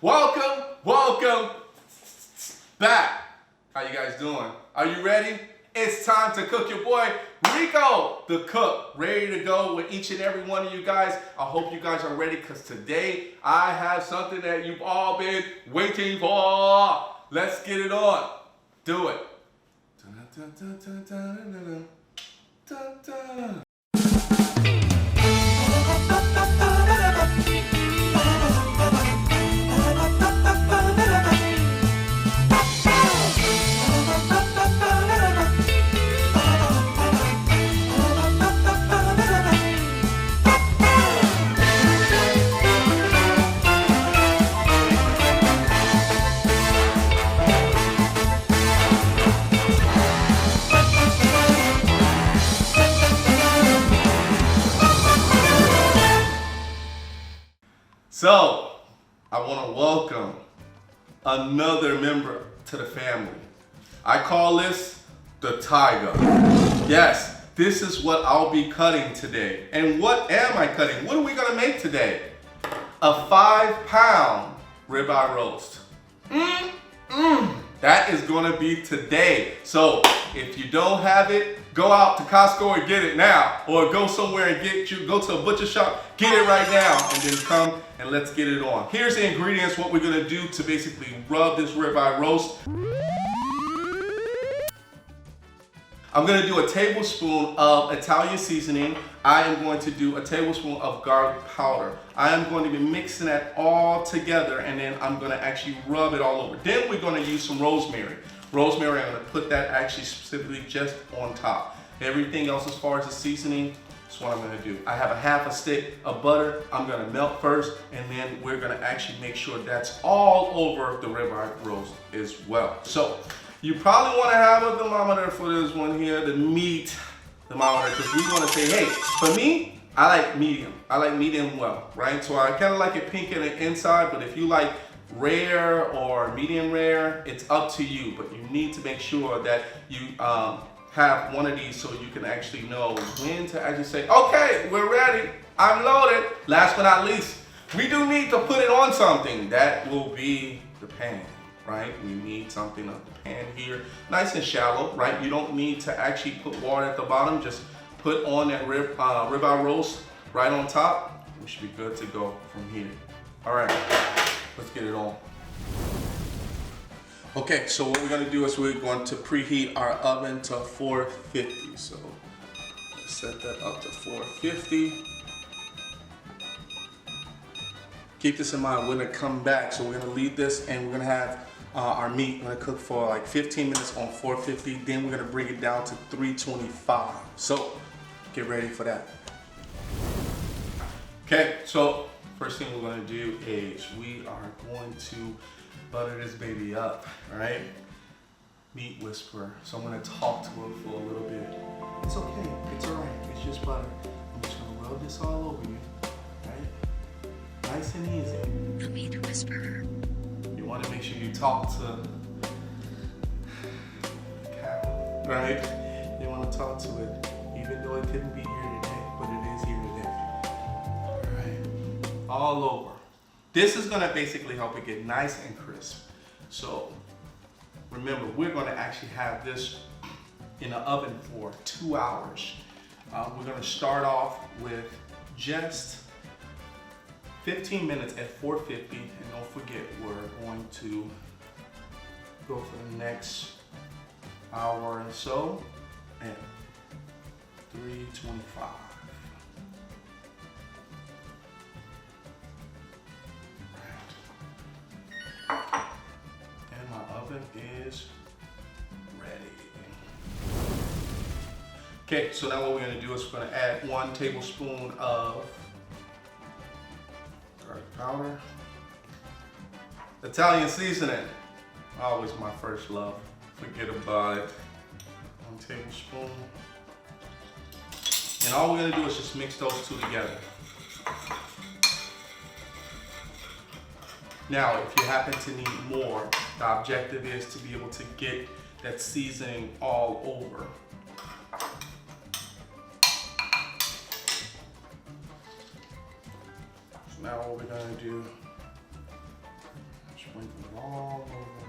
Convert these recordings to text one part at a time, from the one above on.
Welcome back. How you guys doing? Are you ready? It's time to cook. Your boy Rico, the cook, ready to go with each and every one of you guys. I hope you guys are ready because today I have something that you've all been waiting for. Let's get it on. Do it. So, I want to welcome another member to the family. I call this the tiger. Yes, this is what I'll be cutting today. And what am I cutting? What are we going to make today? A 5-pound ribeye roast. That is going to be today. So, if you don't have it, go out to Costco and get it now. Or go somewhere and go to a butcher shop, get it right now, and then come and let's get it on. Here's the ingredients, what we're gonna do to basically rub this ribeye roast. I'm gonna do a tablespoon of Italian seasoning. I am going to do a tablespoon of garlic powder. I am going to be mixing that all together, and then I'm gonna actually rub it all over. Then we're gonna use some rosemary. Rosemary, I'm gonna put that actually specifically just on top. Everything else as far as the seasoning, that's what I'm gonna do. I have a half a stick of butter. I'm gonna melt first, and then we're gonna actually make sure that's all over the ribeye roast as well. So, you probably wanna have a thermometer for this one here, the meat thermometer, because we wanna say, hey, for me, I like medium. I like medium well, right? So I kinda like it pink in the inside, but if you like rare or medium rare, it's up to you, but you need to make sure that you have one of these so you can actually know when to actually say, okay, we're ready, I'm loaded. Last but not least, we do need to put it on something. That will be the pan, right? We need something on the pan here, nice and shallow, right? You don't need to actually put water at the bottom, just put on that ribeye roast right on top. We should be good to go from here. All right. Let's get it on. Okay, so what we're gonna do is we're going to preheat our oven to 450. So let's set that up to 450. Keep this in mind, we're gonna come back. So we're gonna leave this and we're gonna have our meat, we're gonna cook for like 15 minutes on 450. Then we're gonna bring it down to 325. So get ready for that. Okay, so first thing we're gonna do is we are going to butter this baby up, all right? Meat whisperer. So I'm gonna talk to her for a little bit. It's okay, it's all right, it's just butter. I'm just gonna rub this all over you, right? Nice and easy. The meat whisperer. You wanna make sure you talk to the cow, right? You wanna talk to it, even though it couldn't be here today, but it is here today. All over. This is gonna basically help it get nice and crisp. So remember, we're gonna actually have this in the oven for 2 hours. We're gonna start off with just 15 minutes at 450, and don't forget, we're going to go for the next hour and so at 325. Is ready. Okay, so now what we're gonna do is we're gonna add 1 tablespoon of garlic powder. Italian seasoning, always my first love. Forget about it. 1 tablespoon. And all we're gonna do is just mix those two together. Now, if you happen to need more, the objective is to be able to get that seasoning all over. So now what we're gonna do Sprinkle it all over.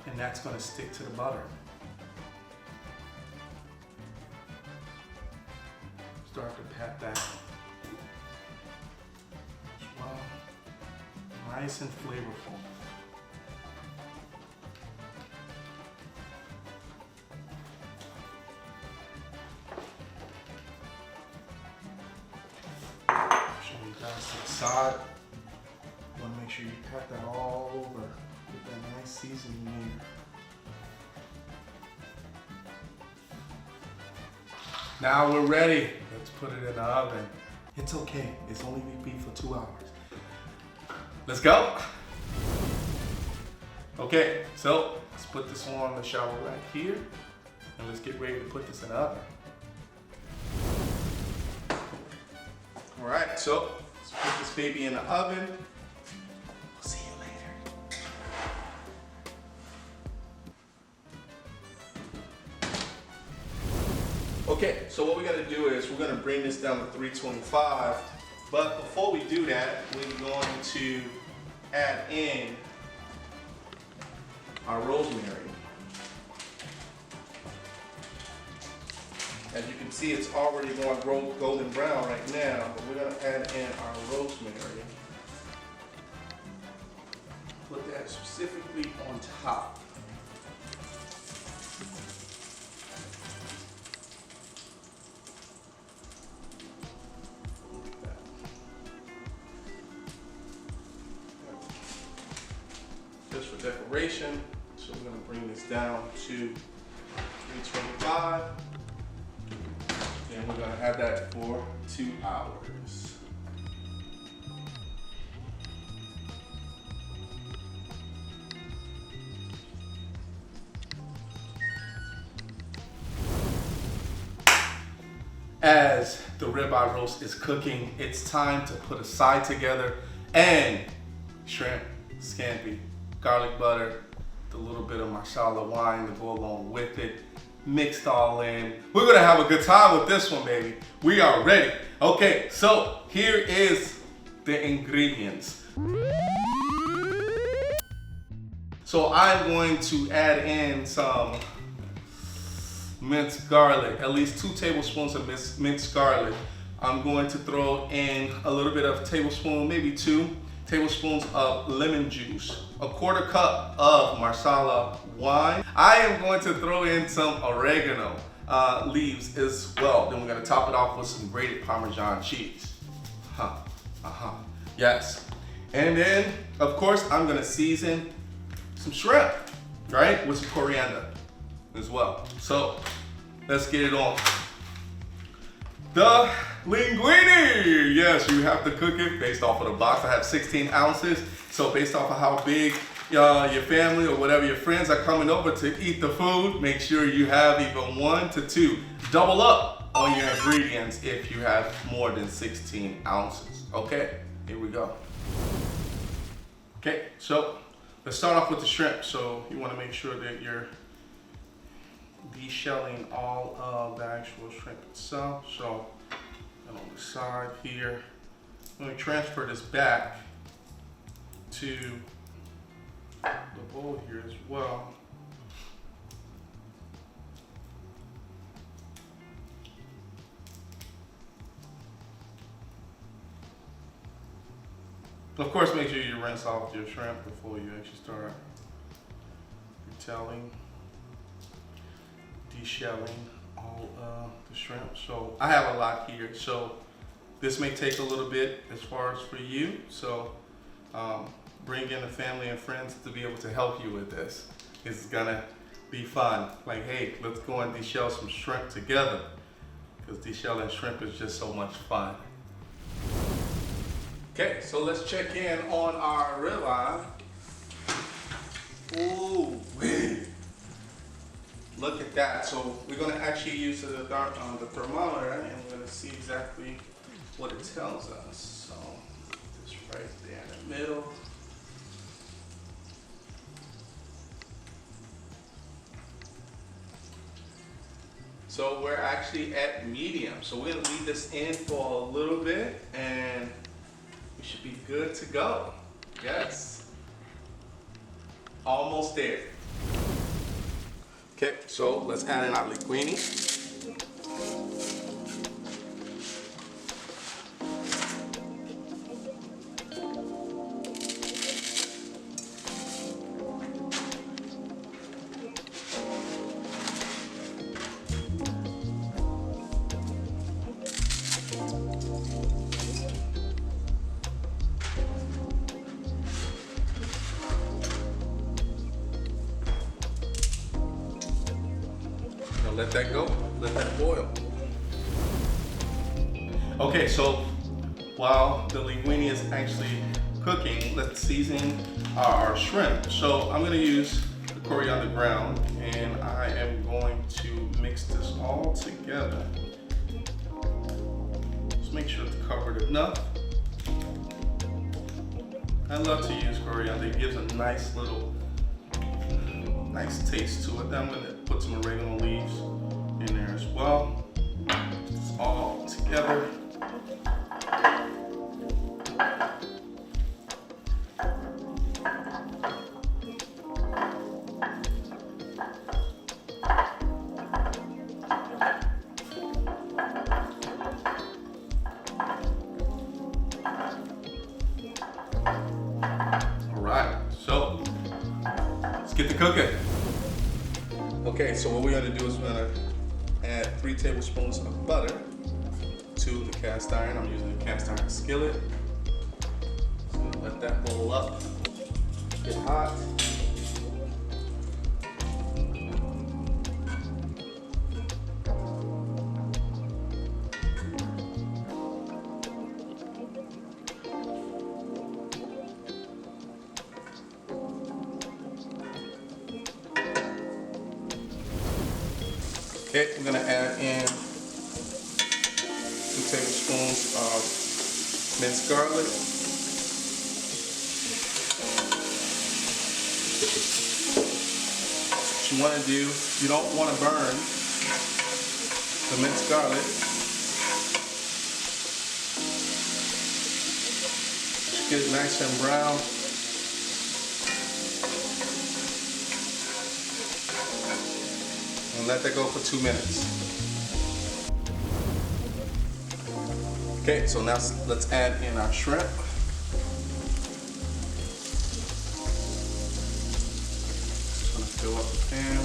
And that's going to stick to the butter. Start to pat that as well. Nice and flavorful. Show you guys to the side. You want to make sure you pat that all over with that nice seasoning in. Now we're ready. Let's put it in the oven. It's okay. It's only gonna be for 2 hours. Let's go. Okay, so let's put this on the shower rack here, and let's get ready to put this in the oven. All right, so let's put this baby in the oven. We'll see you later. Okay, so what we're gonna do is we're gonna bring this down to 325, but before we do that, we're going to add in our rosemary. As you can see, it's already going golden brown right now, but we're gonna add in our rosemary. Put that specifically on top. Just for decoration, so we're going to bring this down to 325, and we're going to have that for 2 hours. As the ribeye roast is cooking, it's time to put a side together, and shrimp, scampi, garlic butter, the little bit of Marsala wine to go along with it, mixed all in. We're gonna have a good time with this one, baby. We are ready. Okay, so here is the ingredients. So I'm going to add in some minced garlic, at least 2 tablespoons of minced garlic. I'm going to throw in a little bit of tablespoon, maybe 2 tablespoons of lemon juice, a 1/4 cup of Marsala wine. I am going to throw in some oregano leaves as well. Then we're gonna top it off with some grated Parmesan cheese. Yes. And then, of course, I'm gonna season some shrimp, right? With some coriander as well. So, let's get it on. The linguini! Yes, you have to cook it based off of the box. I have 16 ounces. So based off of how big your family or whatever your friends are coming over to eat the food, make sure you have even 1 to 2. Double up on your ingredients if you have more than 16 ounces. Okay, here we go. Okay, so let's start off with the shrimp. So you want to make sure that you're de-shelling all of the actual shrimp itself. So on the side here, I'm going to transfer this back to the bowl here as well. Of course, make sure you rinse off your shrimp before you actually start retelling, de-shelling all the shrimp. So I have a lot here, so this may take a little bit as far as for you. So bring in the family and friends to be able to help you with this. It's gonna be fun. Like, hey, let's go and de-shell some shrimp together, because de-shelling shrimp is just so much fun. Okay, so let's check in on our ribeye. Ooh, look at that. So we're gonna actually use the thermometer, and we're gonna see exactly what it tells us. So this right there in the middle. So we're actually at medium. So we're gonna leave this in for a little bit, and good to go. Yes. Almost there. Okay, so let's add in our linguine. Let that go, let that boil. Okay, so while the linguine is actually cooking, let's season our shrimp. So I'm gonna use the coriander ground and I am going to mix this all together. Just make sure it's covered enough. I love to use coriander, it gives a nice taste to it. Then I'm going to put some oregano leaves in there as well. It's all together. All right, so let's get to cooking. Okay, so what we're gonna do is we're gonna add 3 tablespoons of butter to the cast iron. I'm using a cast iron skillet. So let that boil up, get hot. Okay, we're gonna add in 2 tablespoons of minced garlic. What you wanna do, you don't wanna burn the minced garlic. Just get it nice and brown. And let that go for 2 minutes. Okay, so now let's add in our shrimp. Just gonna fill up the pan.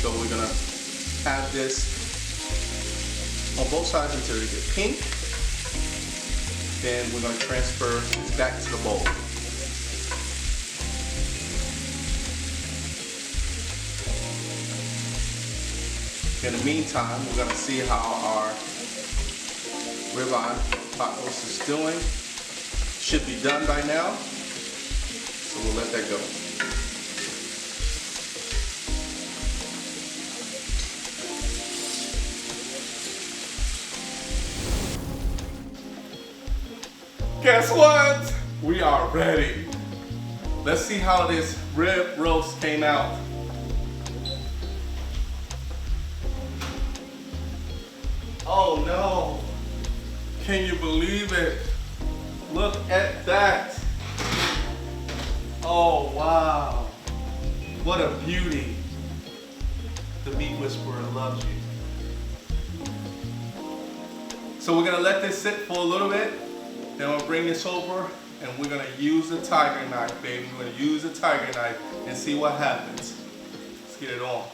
So we're gonna have this on both sides until they get pink. Then we're gonna transfer this back to the bowl. In the meantime, we're gonna see how our ribeye pot roast is doing. Should be done by now, so we'll let that go. Guess what? We are ready. Let's see how this rib roast came out. Oh no. Can you believe it? Look at that. Oh wow. What a beauty. The meat whisperer loves you. So we're gonna let this sit for a little bit. Then we'll bring this over and we're gonna use the tiger knife, baby. We're gonna use the tiger knife and see what happens. Let's get it on.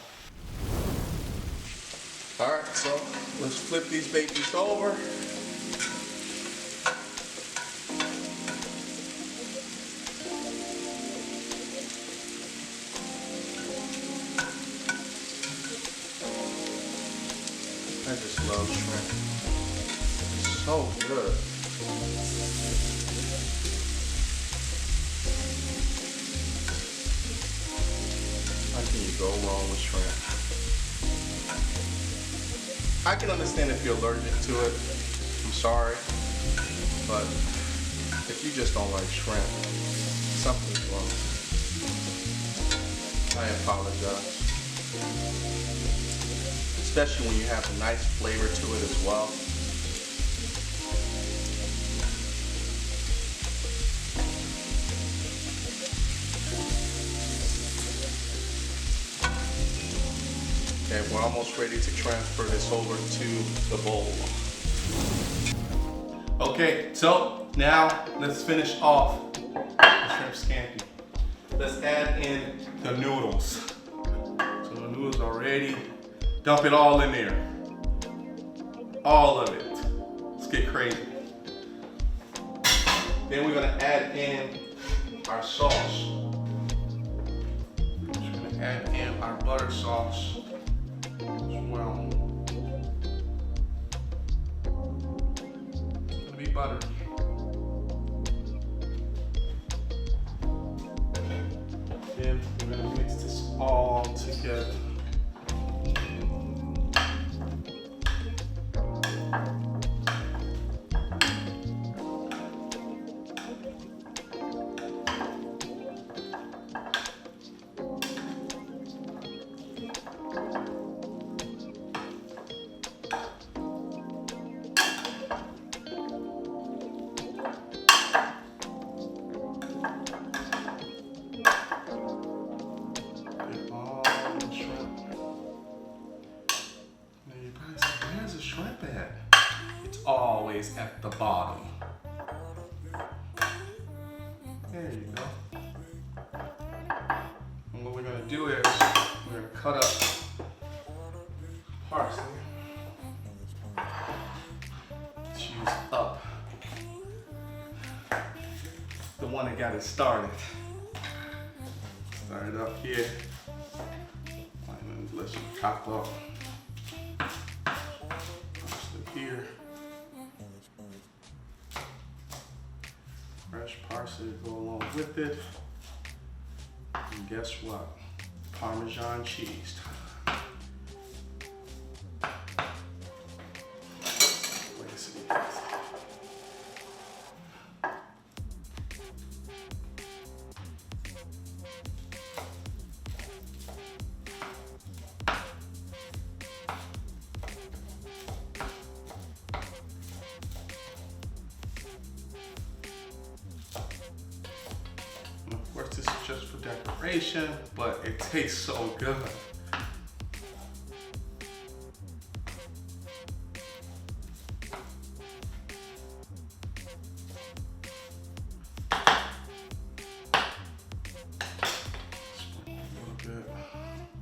All right, so let's flip these babies over. I just love shrimp. It's so good. How can you go wrong with shrimp? I can understand if you're allergic to it. I'm sorry. but if you just don't like shrimp, something's wrong. I apologize. Especially when you have a nice flavor to it as well. Okay, we're almost ready to transfer this over to the bowl. Okay, so now let's finish off the shrimp scampi. Let's add in the noodles. So the noodles are ready. Dump it all in there. All of it. Let's get crazy. Then we're gonna add in our sauce. We're gonna add in our butter sauce as well. It's gonna be buttery. Then we're gonna mix this all together. It's always at the bottom. There you go. And what we're gonna do is we're gonna cut up parsley. Let's use up the one that got it started. Start it up here. And let's chop up here. Fresh parsley to go along with it. And guess what? Parmesan cheese. Of course, this is just for decoration, but it tastes so good.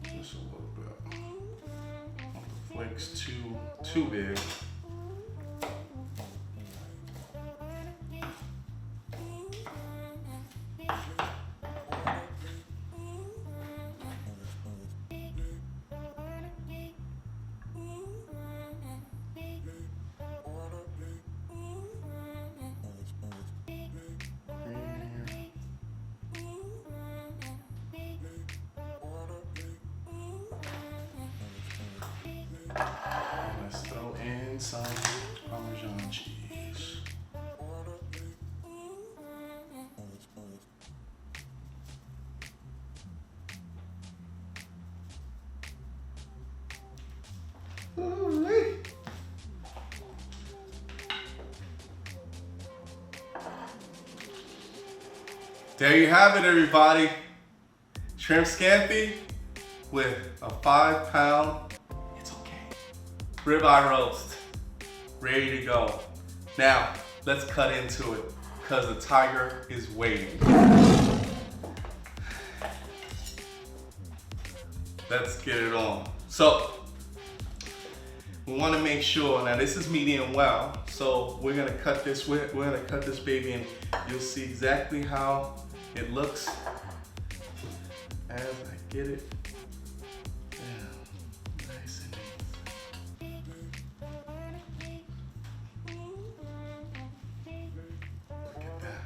Just a little bit. Want the flakes too big. Let's throw in some Parmesan cheese. There you have it, everybody. Shrimp scampi with a 5-pound, it's okay, ribeye roast, ready to go. Now, let's cut into it, because the tiger is waiting. Let's get it on. So, we want to make sure, now this is medium well, so we're gonna cut this baby, and you'll see exactly how it looks as I get it down, nice and easy. Look at that.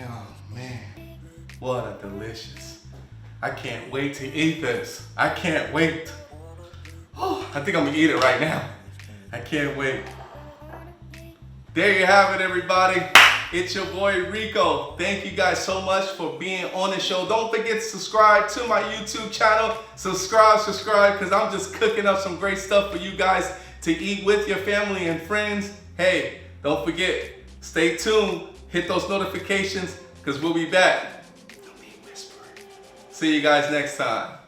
Oh man, What a delicious. I can't wait to eat this. I can't wait. Oh, I think I'm gonna eat it right now. I can't wait. There you have it, everybody. It's your boy Rico. Thank you guys so much for being on the show. Don't forget to subscribe to my YouTube channel. Subscribe, because I'm just cooking up some great stuff for you guys to eat with your family and friends. Hey, don't forget, stay tuned. Hit those notifications, because we'll be back. Don't be whispering. See you guys next time.